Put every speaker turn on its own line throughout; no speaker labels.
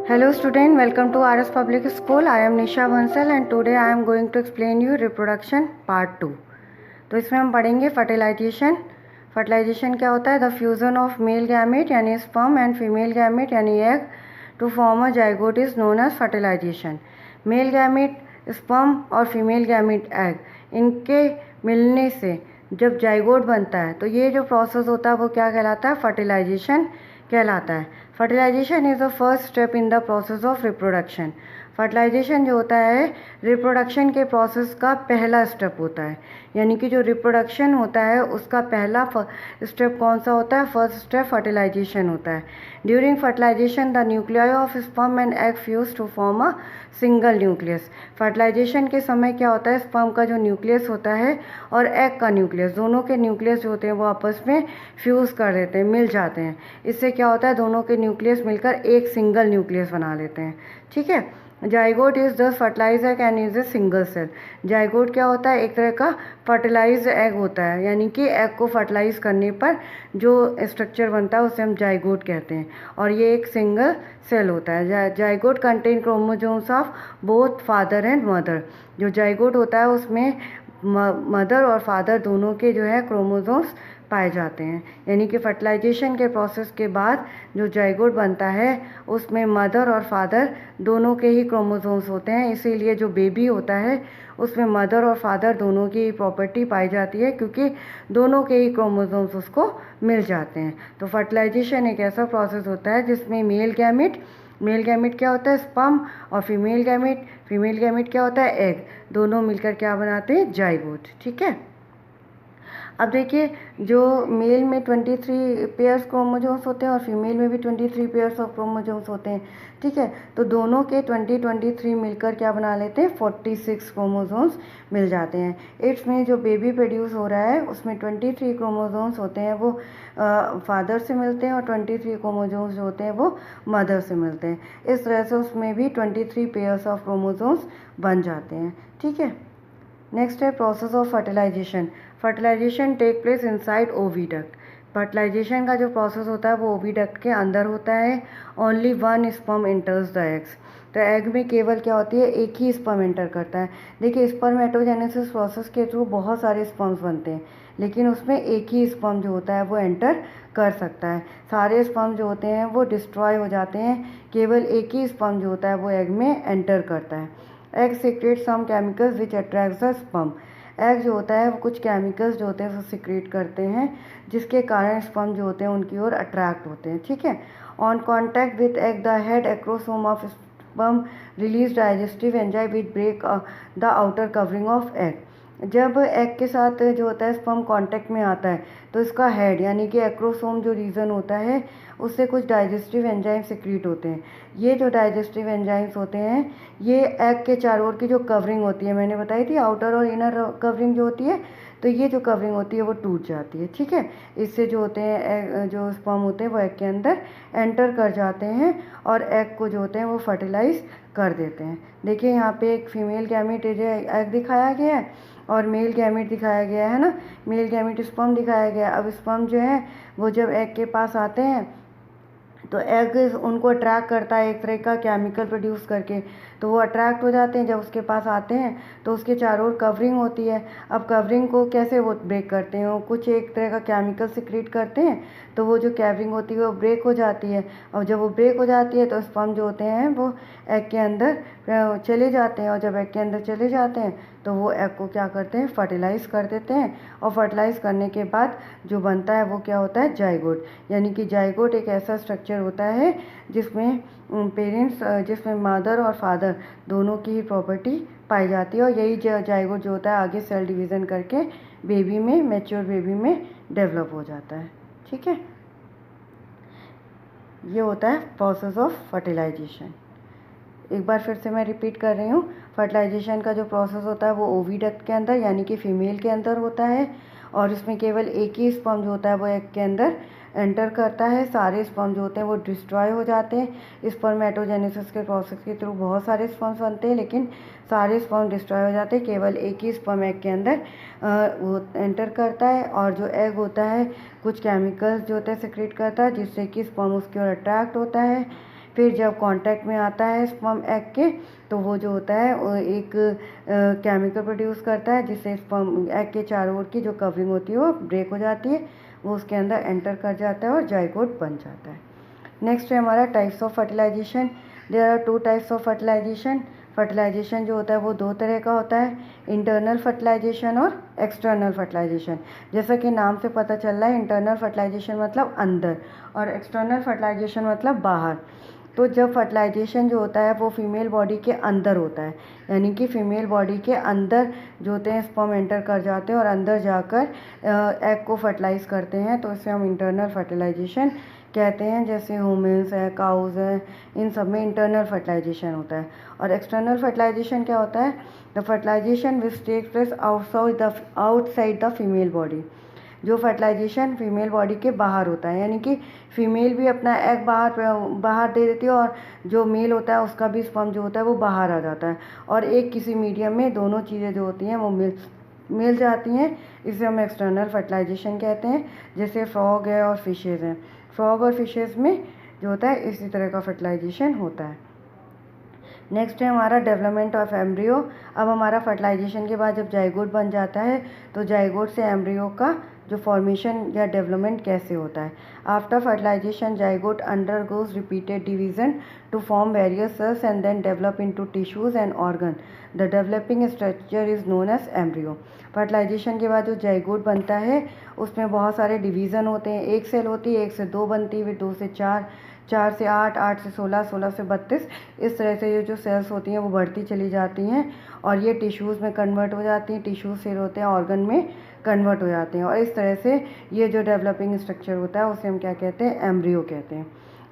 Hello student, welcome to RS Public School. I am Nisha Bansal and today I am going to explain you reproduction part 2. तो इसमें हम पढ़ेंगे fertilisation. Fertilisation क्या होता है? The fusion of male gamete यानी sperm and female gamete यानी egg to form a zygote is known as fertilisation. Male gamete sperm और फीमेल गैमेट एग, इनके मिलने से जब जाइगोट बनता है तो ये जो प्रोसेस होता है वो क्या कहलाता है? फर्टिलाइजेशन कहलाता है. Fertilisation is the first step in the process of reproduction. Fertilisation जो होता है रिप्रोडक्शन के प्रोसेस का पहला स्टेप होता है. यानी कि जो रिप्रोडक्शन होता है उसका पहला स्टेप कौन सा होता है? फर्स्ट स्टेप फर्टिलाइजेशन होता है. During fertilisation the nuclei of sperm and egg fuse to form a single nucleus. Fertilisation के समय क्या होता है? स्पर्म का जो न्यूक्लियस होता है और एग का न्यूक्लियस, दोनों के न्यूक्लियस जो होते हैं वो आपस में फ्यूज़ कर देते हैं, मिल जाते हैं. इससे क्या होता है? दोनों के न्यूक्लियस मिलकर एक सिंगल न्यूक्लियस बना लेते हैं. ठीक है. Zygote is this fertilise egg and is a single cell. Zygote क्या होता है? एक तरह का फर्टिलाइज एग होता है, यानी कि एग को फर्टिलाइज करने पर जो स्ट्रक्चर बनता है उसे हम जाइगोट कहते हैं और ये एक सिंगल सेल होता है. Zygote contain chromosomes of both father and mother. जो जाइगोट होता है उसमें मदर और फादर दोनों के जो है क्रोमोसोम्स पाए जाते हैं. यानी कि फर्टिलाइजेशन के प्रोसेस के बाद जो जाइगोट बनता है उसमें मदर और फादर दोनों के ही क्रोमोसोम्स होते हैं. इसीलिए जो बेबी होता है उसमें मदर और फादर दोनों की प्रॉपर्टी पाई जाती है, क्योंकि दोनों के ही क्रोमोसोम्स उसको मिल जाते हैं. तो फर्टिलाइजेशन एक ऐसा प्रोसेस होता है जिसमें मेल गैमेट क्या होता है? स्पर्म. और फीमेल गैमेट क्या होता है? एग. दोनों मिलकर क्या बनाते हैं? जाइगोट. ठीक है. अब देखिए, जो मेल में 23 पेयर्स क्रोमोसोम्स होते हैं और फीमेल में भी 23 पेयर्स ऑफ क्रोमोसोम्स होते हैं. ठीक है. तो दोनों के 23 मिलकर क्या बना लेते हैं? 46 क्रोमोसोम्स मिल जाते हैं. इसमें जो बेबी प्रोड्यूस हो रहा है उसमें 23 क्रोमोसोम्स होते हैं वो फादर से मिलते हैं और 23 क्रोमोसोम्स जो होते हैं वो मदर से मिलते हैं. इस तरह से उसमें भी 23 पेयर्स ऑफ क्रोमोसोम्स बन जाते हैं. ठीक है. नेक्स्ट है process of fertilisation. Fertilisation take place inside oviduct. Fertilisation का जो प्रोसेस होता है वो ओविडक्ट के अंदर होता है. Only one sperm enters the eggs. तो एग में केवल क्या होती है? एक ही स्पर्म एंटर करता है. देखिए, स्पर्मेटोजेनेसिस प्रोसेस के थ्रू बहुत सारे स्पर्म्स बनते हैं, लेकिन उसमें एक ही स्पर्म जो होता है वो एंटर कर सकता है. सारे स्पर्म जो होते हैं वो डिस्ट्रॉय हो जाते हैं, केवल एक ही स्पर्म जो होता है वो एग में एंटर करता है. Egg secrete some chemicals which attracts the sperm. Egg जो होता है वो कुछ केमिकल्स जो होते हैं वो सिक्रेट करते हैं, जिसके कारण स्पर्म जो होते हैं उनकी ओर अट्रैक्ट होते हैं. ठीक है. On contact with egg the head acrosome of sperm release digestive enzyme which break the outer covering of egg. जब एग के साथ जो होता है स्पर्म कांटेक्ट में आता है तो इसका हेड यानी कि एक्रोसोम जो रीजन होता है उससे कुछ डाइजेस्टिव एंजाइम सिक्रीट होते हैं. ये जो डाइजेस्टिव एंजाइम्स होते हैं ये एग के चारों ओर की जो कवरिंग होती है, मैंने बताई थी आउटर और इनर कवरिंग जो होती है, तो ये जो कवरिंग होती है वो टूट जाती है. ठीक है. इससे जो होते हैं जो स्पर्म होते हैं वो एग के अंदर एंटर कर जाते हैं और एग को जो होते हैं वो फर्टिलाइज कर देते हैं. देखिए, यहाँ पे एक फीमेल गैमेट एग दिखाया गया है और मेल गैमेट दिखाया गया है ना. मेल गैमेट स्पर्म दिखाया गया. अब स्पर्म जो है वो जब एग के पास आते हैं तो एग उनको अट्रैक्ट करता है एक तरह का केमिकल प्रोड्यूस करके, तो वो अट्रैक्ट हो जाते हैं. जब उसके पास आते हैं तो उसके चारों ओर कवरिंग होती है. अब कवरिंग को कैसे वो ब्रेक करते हैं? वो कुछ एक तरह का केमिकल सिक्रीट करते हैं, तो वो जो कवरिंग होती है वो ब्रेक हो जाती है. और जब वो ब्रेक हो जाती है तो स्पर्म जो होते हैं वो एग के अंदर चले जाते हैं और जब एग के अंदर चले जाते हैं तो वो एग को क्या करते हैं? फर्टिलाइज़ कर देते हैं. और फर्टिलाइज़ करने के बाद जो बनता है वो क्या होता है? जाइगोट. यानी कि जाइगोट एक ऐसा स्ट्रक्चर होता है जिसमें जिसमें मदर और फादर दोनों की ही प्रॉपर्टी पाई जाती है और यही जाइगोट जो होता है आगे सेल डिवीज़न करके बेबी में, मैच्योर बेबी में डेवलप हो जाता है. ठीक है. ये होता है प्रोसेस ऑफ फर्टिलाइजेशन. एक बार फिर से मैं रिपीट कर रही हूँ. फर्टिलाइजेशन का जो प्रोसेस होता है वो ओविडक्ट के अंदर यानी कि फीमेल के अंदर होता है और इसमें केवल एक ही स्पर्म जो होता है वो एग के अंदर एंटर करता है. सारे स्पर्म जो होते हैं वो डिस्ट्रॉय हो जाते हैं. स्पर्मेटोजेनेसिस के प्रोसेस के थ्रू बहुत सारे स्पर्म्स बनते हैं, लेकिन सारे स्पर्म डिस्ट्रॉय हो जाते हैं. केवल एक ही स्पर्म एग के अंदर वो एंटर करता है और जो एग होता है कुछ केमिकल्स जो होते हैं सिक्रेट करता है, जिससे कि स्पर्म उसकी ओर अट्रैक्ट होता है. फिर जब कांटेक्ट में आता है स्पर्म एग के, तो वो जो होता है वो एक केमिकल प्रोड्यूस करता है, जिससे स्पर्म एग के चारों ओर की जो कवरिंग होती है वो ब्रेक हो जाती है, वो उसके अंदर एंटर कर जाता है और जाइगोट बन जाता है। नेक्स्ट है हमारा types of fertilisation. There are 2 types of fertilisation. Fertilisation जो होता है वो 2 तरह का होता है, इंटरनल फर्टिलाइजेशन और एक्सटर्नल फर्टिलाइजेशन। जैसा कि नाम से पता चल रहा है, इंटरनल फर्टिलाइजेशन मतलब अंदर और एक्सटर्नल फर्टिलाइजेशन मतलब बाहर। तो जब फर्टिलाइजेशन जो होता है वो फीमेल बॉडी के अंदर होता है, यानी कि फीमेल बॉडी के अंदर जो होते हैं स्पर्म एंटर कर जाते हैं और अंदर जाकर एग को फर्टिलाइज करते हैं, तो इसे हम इंटरनल फर्टिलाइजेशन कहते हैं। जैसे ह्यूमन्स है, काउज है, इन सब में इंटरनल फर्टिलाइजेशन होता है। और एक्सटर्नल फर्टिलाइजेशन क्या होता है? The fertilisation which take place outside the female body. जो फर्टिलाइजेशन फीमेल बॉडी के बाहर होता है, यानी कि फीमेल भी अपना एग बाहर दे देती है और जो मेल होता है उसका भी स्पर्म जो होता है वो बाहर आ जाता है, और एक किसी मीडियम में दोनों चीज़ें जो होती हैं वो मिल जाती हैं। इसे हम एक्सटर्नल फर्टिलाइजेशन कहते हैं। जैसे फ्रॉग है और फिशेज़ हैं, फ्रॉग और फिशेज़ में जो होता है इसी तरह का फर्टिलाइजेशन होता है। नेक्स्ट है हमारा डेवलपमेंट ऑफ एम्ब्रियो। अब हमारा फर्टिलाइजेशन के बाद जब जाइगोट बन जाता है, तो जाइगोट से एम्ब्रियो का जो फॉर्मेशन या डेवलपमेंट कैसे होता है। After fertilisation zygote undergoes repeated division to form various cells and then develop into tissues and organ. The developing structure is known as embryo. Fertilisation के बाद जो जाइगोट बनता है उसमें बहुत सारे डिवीज़न होते हैं। एक सेल होती है, 1 से 2 बनती है, फिर 2 से 4, 4 से 8, 8 से 16, 16 से 32, इस तरह से ये जो सेल्स होती हैं वो बढ़ती चली जाती हैं और ये टिश्यूज़ में कन्वर्ट हो जाती हैं, टिश्यूज फिर होते हैं ऑर्गन में कन्वर्ट हो जाते हैं, और इस तरह से ये जो डेवलपिंग स्ट्रक्चर होता है उसे हम क्या कहते हैं? एम्ब्रियो कहते हैं।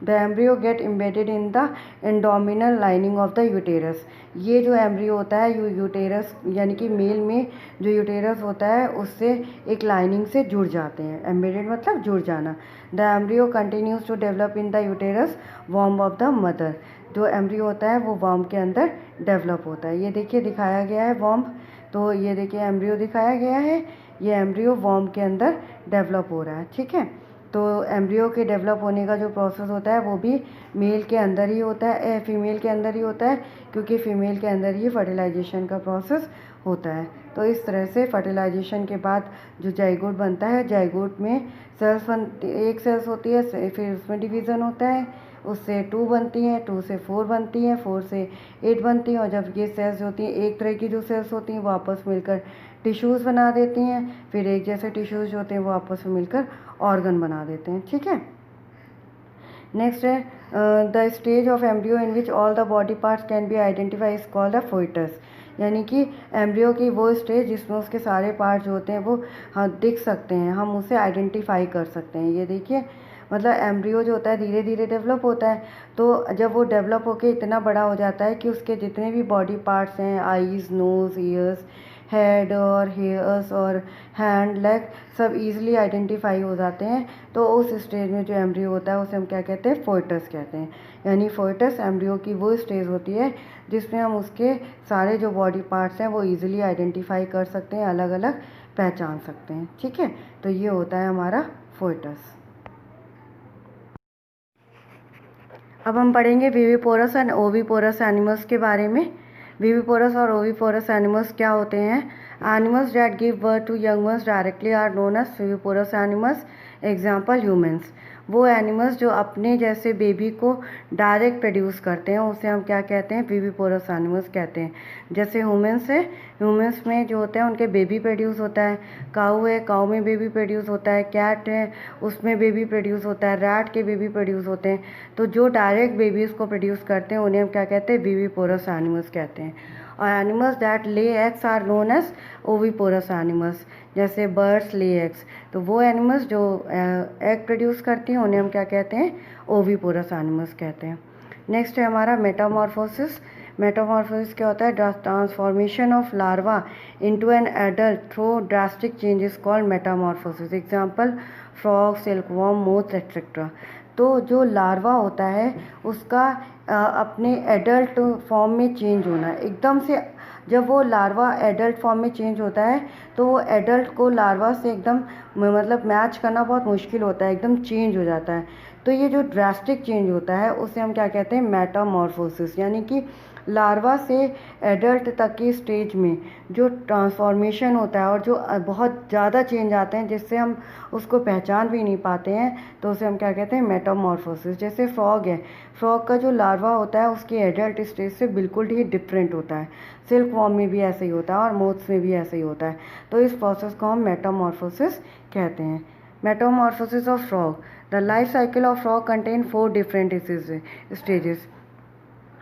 The embryo get embedded in the endometrial lining of the uterus. ये जो एम्ब्रियो होता है यूटेरस यानी कि मेल में जो यूटेरस होता है उससे एक लाइनिंग से जुड़ जाते हैं। एम्बेडेड मतलब जुड़ जाना। The embryo continues to develop in the uterus वॉर्म ऑफ द मदर। जो एम्ब्रियो होता है वो वॉर्म के अंदर डेवलप होता है। ये देखिए दिखाया गया है वॉर्म, तो ये देखिए एम्ब्रियो दिखाया गया है, ये एम्ब्रियो वॉर्म के अंदर डेवलप हो रहा है। ठीक है, तो एम्ब्रियो के डेवलप होने का जो प्रोसेस होता है वो भी मेल के अंदर ही होता है, फीमेल के अंदर ही होता है, क्योंकि फीमेल के अंदर ही फर्टिलाइजेशन का प्रोसेस होता है। तो इस तरह से फर्टिलाइजेशन के बाद जो जाइगोट बनता है, जाइगोट में एक सेल्स होती है, फिर उसमें डिवीज़न होता है, उससे 2 बनती हैं, 2 से 4 बनती हैं, 4 से 8 बनती हैं, और जब ये सेल्स होती हैं, एक तरह की जो सेल्स होती हैं वो आपस में मिलकर टिश्यूज़ बना देती हैं, फिर एक जैसे टिश्यूज़ होते हैं वो आपस में मिलकर ऑर्गन बना देते हैं। ठीक है, नेक्स्ट है the stage of embryo in which all the body parts can be identify is called a foetus. यानी कि एम्ब्रियो की वो स्टेज जिसमें उसके सारे पार्ट्स जो होते हैं वो दिख सकते हैं, हम उसे आइडेंटिफाई कर सकते हैं। ये देखिए, मतलब एम्ब्रियो जो होता है धीरे धीरे डेवलप होता है, तो जब वो डेवलप होके इतना बड़ा हो जाता है कि उसके जितने भी बॉडी पार्ट्स हैं, आईज़, नोज़, ईयर्स, हेड और हेयर्स और हैंड, लेग, सब इजीली आइडेंटिफाई हो जाते हैं, तो उस स्टेज में जो एम्ब्रियो होता है उसे हम क्या कहते हैं? फोइटस कहते हैं। यानी फोइटस एम्ब्रियो की वो स्टेज होती है जिसमें हम उसके सारे जो बॉडी पार्ट्स हैं वो इजीली आइडेंटिफाई कर सकते हैं, अलग अलग पहचान सकते हैं। ठीक है, तो ये होता है हमारा फोइटस। अब हम पढ़ेंगे विविपोरस एंड ओविपोरस एनिमल्स के बारे में। विविपोरस और ओविपोरस एनिमल्स क्या होते हैं? Animals that give birth to young ones directly are known as viviparous animals. Example humans. वो एनिमल्स जो अपने जैसे बेबी को डायरेक्ट प्रोड्यूस करते हैं उसे हम क्या कहते हैं? विविपोरस एनिमल्स कहते हैं। जैसे ह्यूमन्स है, ह्यूमन्स में जो होते हैं उनके बेबी प्रोड्यूस होता है। काऊ है, काऊ में बेबी प्रोड्यूस होता है। कैट है, उसमें बेबी प्रोड्यूस होता है। रैट के बेबी प्रोड्यूस होते हैं। तो जो डायरेक्ट बेबीज़ को प्रोड्यूस करते हैं उन्हें हम क्या कहते हैं? विविपोरस एनिमल्स कहते हैं। और animals that lay eggs are known as oviparous animals. जैसे बर्ड्स ले एग्स, तो वो एनिमल्स जो एग प्रोड्यूस करती हैं उन्हें हम क्या कहते हैं? ओविपोरस एनिमल्स कहते हैं। नेक्स्ट है हमारा मेटामॉर्फोसिस। मेटामॉर्फोसिस क्या होता है? Transformation of larva into an adult through drastic changes called Metamorphosis. Example frog, silkworm, moth etcetera. तो जो लार्वा होता है उसका अपने एडल्ट फॉर्म में चेंज होना है एकदम से। जब वो लार्वा एडल्ट फॉर्म में चेंज होता है तो वो एडल्ट को लार्वा से एकदम मतलब मैच करना बहुत मुश्किल होता है, एकदम चेंज हो जाता है। तो ये जो ड्रास्टिक चेंज होता है उसे हम क्या कहते हैं, मेटामॉर्फोसिस। यानी कि लार्वा से एडल्ट तक की स्टेज में जो ट्रांसफॉर्मेशन होता है और जो बहुत ज़्यादा चेंज आते हैं जिससे हम उसको पहचान भी नहीं पाते हैं, तो उसे हम क्या कहते हैं, मेटामॉर्फोसिस। जैसे फ्रॉग है, फ्रॉग का जो लार्वा होता है उसकी एडल्ट स्टेज से बिल्कुल ही डिफरेंट होता है। सिल्क वॉर्म में भी ऐसे ही होता है और मोथ्स में भी ऐसे ही होता है। तो इस प्रोसेस को हम मेटामॉर्फोसिस कहते हैं। Metamorphosis of frog. The life cycle of frog contain 4 different stages.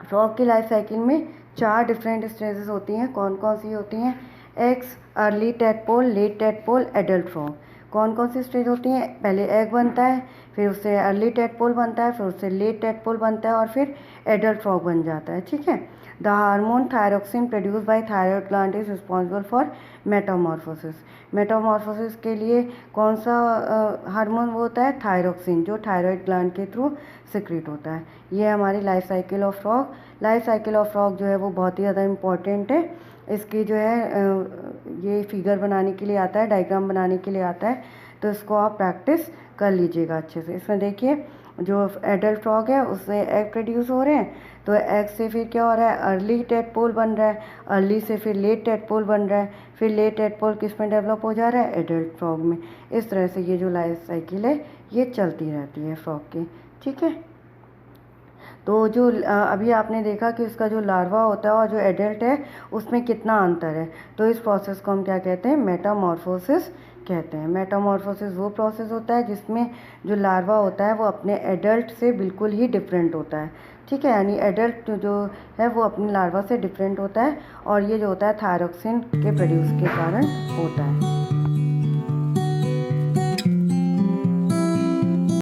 Frog की लाइफ साइकिल में 4 डिफरेंट स्टेजेस होती हैं। कौन कौन सी होती हैं? Eggs, early tadpole, late tadpole, adult frog. कौन कौन सी स्टेज होती हैं? पहले एग बनता है, फिर उससे अर्ली टेडपोल बनता है, फिर उससे लेट टेडपोल बनता है और फिर एडल्ट फ्रॉग बन जाता है। ठीक है। The hormone thyroxine produce by thyroid gland is responsible for Metamorphosis. Metamorphosis के लिए कौन सा हार्मोन वो होता है? थायरोक्सिन, जो थायराइड ग्लैंड के थ्रू सिक्रीट होता है। ये हमारी life cycle of frog. Life cycle of frog जो है वो बहुत ही ज़्यादा इम्पॉर्टेंट है। इसकी जो है ये फिगर बनाने के लिए आता है, डायग्राम बनाने के लिए आता है, तो इसको आप प्रैक्टिस कर लीजिएगा अच्छे से। इसमें देखिए जो एडल्ट फ्रॉग है उससे एग प्रोड्यूस हो रहे हैं, तो एग से फिर क्या हो रहा है? अर्ली टेडपोल बन रहा है, अर्ली से फिर लेट टेडपोल बन रहा है, फिर लेट टेडपोल किस में डेवलप हो जा रहा है? एडल्ट फ्रॉग में। इस तरह से ये जो लाइफ साइकिल है ये चलती रहती है फ्रॉग की। ठीक है। तो जो अभी आपने देखा कि उसका जो लार्वा होता है और जो एडल्ट है उसमें कितना अंतर है, तो इस प्रोसेस को हम क्या कहते हैं? मेटामॉर्फोसिस कहते हैं। मेटामॉर्फोसिस वो प्रोसेस होता है जिसमें जो लार्वा होता है वो अपने एडल्ट से बिल्कुल ही डिफरेंट होता है। ठीक है। यानी एडल्ट जो है वो अपने लार्वा से डिफरेंट होता है और ये जो होता है थायरोक्सिन के प्रोड्यूस के कारण होता है।